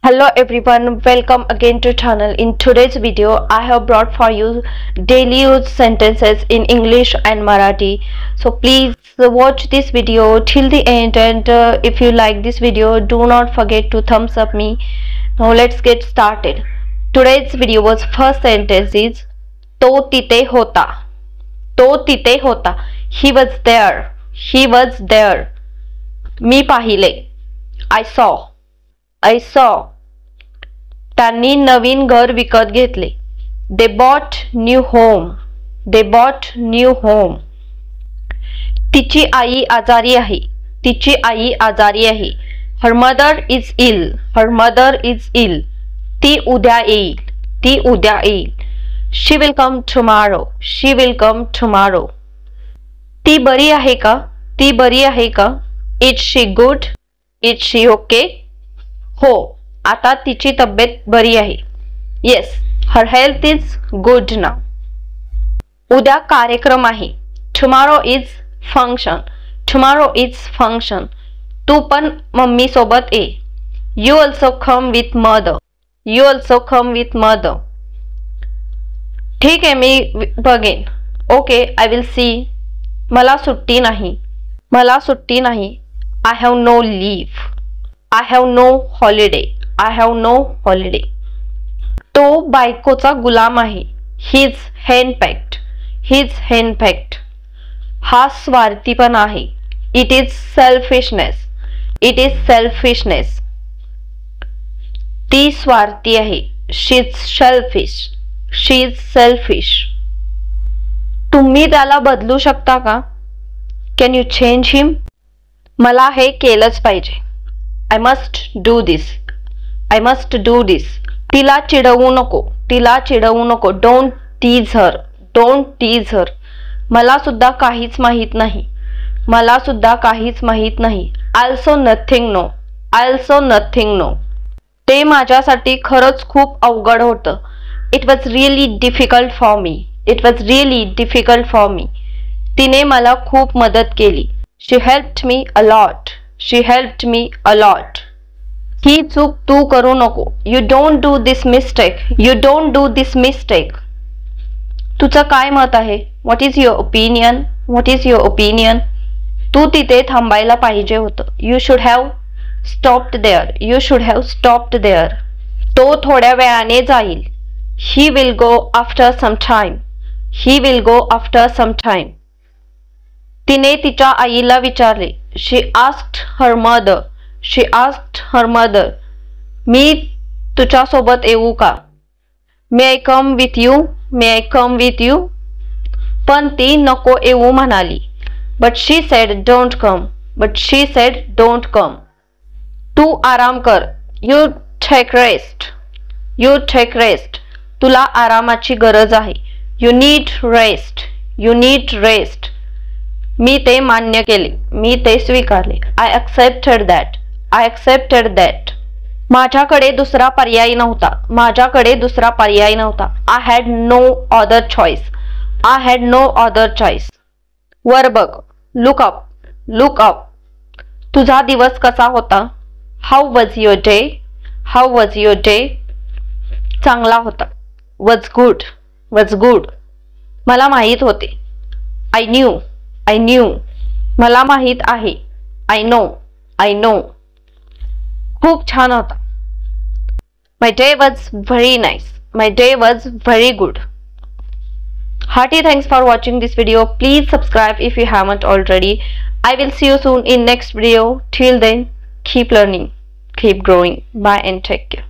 Hello everyone, welcome again to channel. In today's video I have brought for you daily use sentences in English and Marathi. So please watch this video till the end, and if you like this video, do not forget to thumbs up me. Now let's get started. Today's video's first sentence is तो तिथे होता. तो तिथे होता. He was there. He was there. मी पाहिले. I saw. त्यांनी नवीन घर विकत घेतले. They bought new home. तिची आई आजारी आहे. Her mother is ill. ती उद्या येईल. She will come tomorrow. ती बरी आहे का? Is she good? Is she okay? हो, आता तिची तब्येत बरी आहे. Yes, her health is good now. उद्या कार्यक्रम आहे. Tomorrow is function. तू पण मम्मी सोबत ये. You also come with mother. ठीक आहे, मी बघेन. Okay, I will see. मला सुट्टी नाही. I have no leave. I have no holiday. तो बायकोचा गुलाम आहे. He's henpecked. हा स्वार्थीपणा आहे. It is selfishness. ती स्वार्थी आहे. She's selfish. तुम्ही त्याला बदलू शकता का? Can you change him? मला हे केलंच पाहिजे. I must do this. तिला चिडवू नको. Don't tease her. मला सुद्धा काहीच माहित नाही. Also nothing know. ते माझ्यासाठी खरंच खूप अवघड होतं. It was really difficult for me. तिने मला खूप मदत केली. She helped me a lot. ही चूक तू करू नको. You don't do this mistake. तुझं काय मत आहे? What is your opinion? तू तिथे थांबायला पाहिजे होतं. You should have stopped there. तो थोड्या वेळाने जाईल. He will go after some time. तिने तिच्या आईला विचारले. She asked her mother. मी तुझ्या सोबत येऊ का? May I come with you? पण ती नको येऊ म्हणाली. But she said don't come. तू आराम कर. You take rest. तुला आरामाची गरज आहे. You need rest. मी ते मान्य केले. मी ते स्वीकारले. I accepted that. माझ्याकडे दुसरा पर्याय नव्हता. I had no other choice. वर बघ. Look up. तुझा दिवस कसा होता? How was your day? चांगला होता. Was good. मला माहित होते. I knew. मला माहित आहे. I know. खूप छान होता. My day was very nice. very good. Hearty thanks for watching this video. Please subscribe if you haven't already. I will see you soon in next video. Till then, keep learning, keep growing. Bye and take care.